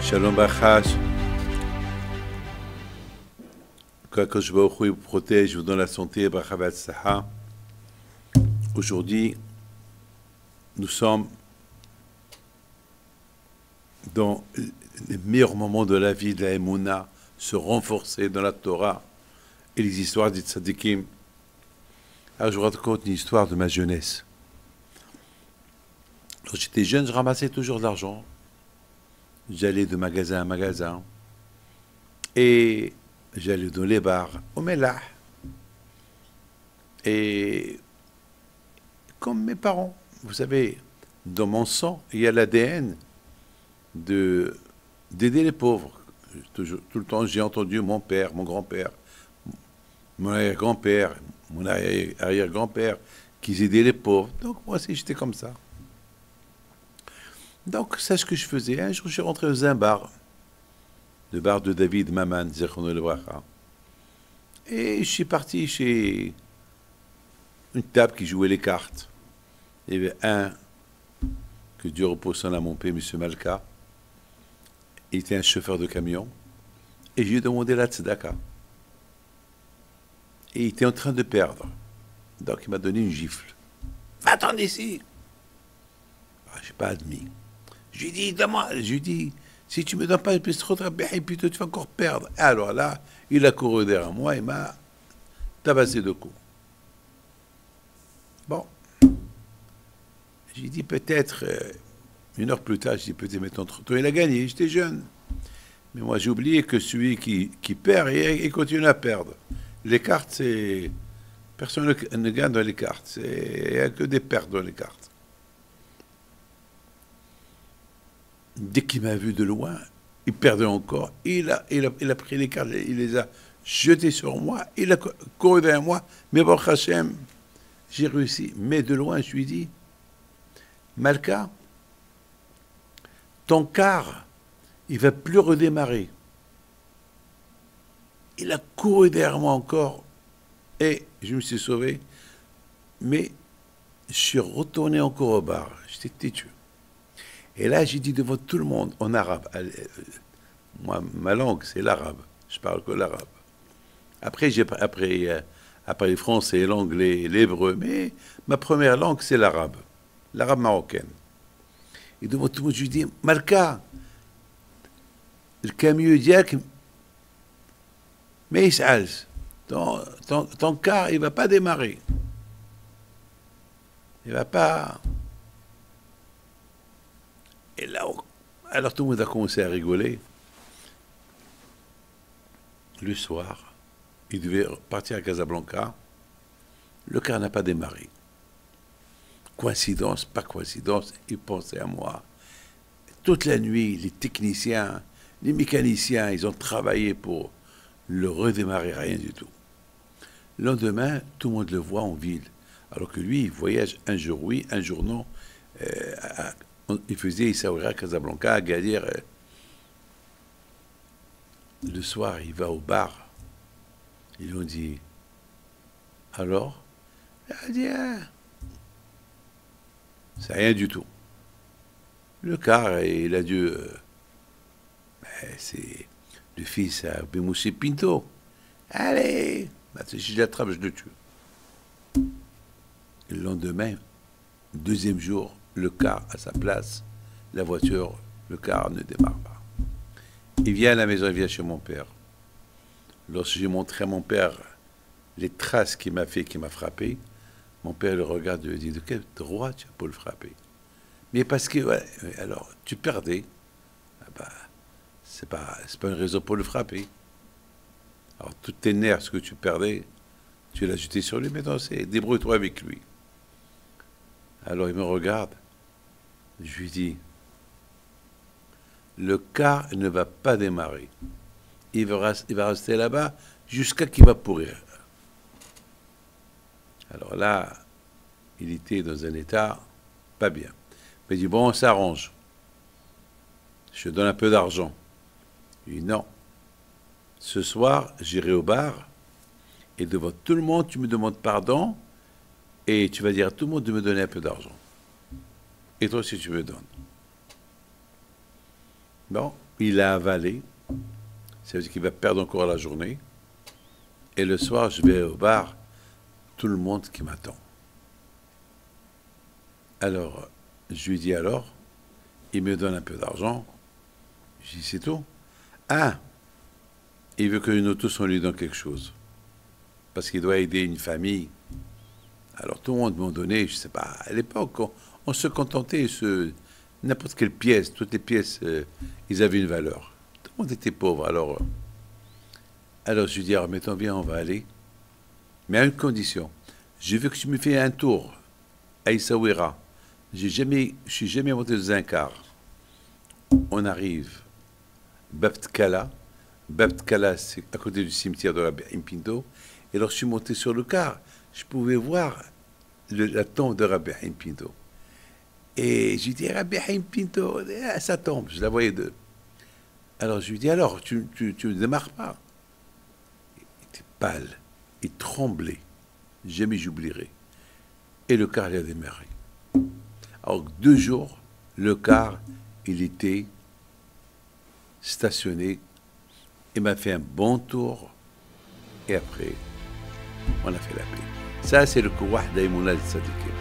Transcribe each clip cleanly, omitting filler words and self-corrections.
Shalom Bachash. Qu'Akadosh Baruch Hu vous protège, vous donne la santé, Bracha V'Atzlacha. Aujourd'hui, nous sommes dans les meilleurs moments de la vie de la Emouna, se renforcer dans la Torah et les histoires des tzadikim. Alors je vous raconte une histoire de ma jeunesse. Quand j'étais jeune, je ramassais toujours de l'argent. J'allais de magasin à magasin et j'allais dans les bars, au Mellah. Et comme mes parents, vous savez, dans mon sang, il y a l'ADN d'aider les pauvres. Tout le temps, j'ai entendu mon père, mon grand-père, mon arrière-grand-père, mon arrière-grand-père, qu'ils aidaient les pauvres. Donc moi aussi, j'étais comme ça. Donc, c'est ce que je faisais. Un jour, je suis rentré dans un bar, le bar de David Maman, Zechrono Lebracha. Et je suis parti chez une table qui jouait les cartes. Il y avait un, que Dieu repose son âme en paix, M. Malka. Il était un chauffeur de camion. Et je lui ai demandé la tzedaka. Et il était en train de perdre. Donc, il m'a donné une gifle. Va-t'en d'ici. Je n'ai pas admis. Je lui ai dit, si tu ne me donnes pas une pièce trop et puis tu vas encore perdre. Alors là, il a couru derrière moi et m'a tabassé de coups. Bon. J'ai dit peut-être, une heure plus tard, j'ai dit peut-être maintenant trop tôt, il a gagné, j'étais jeune. Mais moi j'ai oublié que celui qui perd, il continue à perdre. Les cartes, c'est... Personne ne gagne dans les cartes. Il n'y a que des pertes dans les cartes. Dès qu'il m'a vu de loin, il perdait encore. Il a pris les cartes, il les a jetées sur moi, il a couru derrière moi. Mais bon, Hachem, j'ai réussi. Mais de loin, je lui ai dit, Malka, ton car, il ne va plus redémarrer. Il a couru derrière moi encore et je me suis sauvé. Mais je suis retourné encore au bar. J'étais têtu. Et là, j'ai dit devant tout le monde, en arabe. Moi, ma langue, c'est l'arabe. Je parle que l'arabe. Après, j'ai appris le français, l'anglais, l'hébreu, mais ma première langue, c'est l'arabe marocaine. Et devant tout le monde, je lui dis, Malka, le camion diak, mais ton car, il ne va pas démarrer. Il ne va pas... Et là, alors tout le monde a commencé à rigoler. Le soir, il devait partir à Casablanca. Le car n'a pas démarré. Coïncidence, pas coïncidence, il pensait à moi. Toute la nuit, les techniciens, les mécaniciens, ils ont travaillé pour le redémarrer, rien du tout. Le lendemain, tout le monde le voit en ville. Alors que lui, il voyage un jour oui, un jour non. Il faisait Essaouira, Casablanca, Agadir. Le soir, il va au bar. Ils lui ont dit, alors? Il a dit, ah, c'est rien du tout. Le car, il a dû... c'est le fils à Bimoussi Pinto. Allez, si je l'attrape, je le tue. Le lendemain, deuxième jour, le car à sa place, la voiture, le car ne démarre pas. Il vient à la maison, il vient chez mon père. Lorsque j'ai montré à mon père les traces qu'il m'a fait, qui m'a frappé, mon père le regarde et lui dit, de quel droit tu as pour le frapper? Mais parce que, ouais, alors, tu perdais. Ah bah, c'est pas une raison pour le frapper. Alors, toutes tes nerfs, ce que tu perdais, tu l'as jeté sur lui, maintenant c'est débrouille-toi avec lui. Alors, il me regarde. Je lui dis, le car ne va pas démarrer. Il va rester là-bas jusqu'à qu'il va pourrir. Alors là, il était dans un état pas bien. Il dit, bon, on s'arrange. Je te donne un peu d'argent. Il dit, non. Ce soir, j'irai au bar et devant tout le monde, tu me demandes pardon et tu vas dire à tout le monde de me donner un peu d'argent. Et toi, si tu me donnes. Bon, il a avalé, ça veut dire qu'il va perdre encore la journée. Et le soir, je vais au bar, tout le monde qui m'attend. Alors, je lui dis alors, il me donne un peu d'argent. Je dis, c'est tout. Ah, il veut que nous tous, on lui donne quelque chose. Parce qu'il doit aider une famille. Alors, tout le monde m'a donné, je sais pas, à l'époque, on se contentait, n'importe quelle pièce, toutes les pièces, ils avaient une valeur. Tout le monde était pauvre. Alors je lui dis, alors mettons bien, on va aller. Mais à une condition. Je veux que tu me fais un tour à Essaouira. Je suis jamais monté dans un car. On arrive. Babtkala. Babtkala, c'est à côté du cimetière de Rabbi Pinto. Et alors je suis monté sur le car. Je pouvais voir la tombe de Rabbi Pinto. Et je lui dis, Rabbi Pinto, sa tombe. Je la voyais de. Alors je lui dis, alors, tu ne démarres pas. Il était pâle, il tremblait. Jamais j'oublierai. Et le car, il a démarré. Alors, 2 jours, le car, il était stationné. Il m'a fait un bon tour. Et après, on a fait la paix. Ça, c'est le kouah d'Aïmouna de Tzadikim.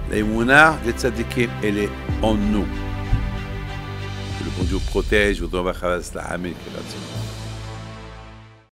L'Aïmouna de Tzadikim, elle est en nous. Que le bon Dieu protège, au Amen.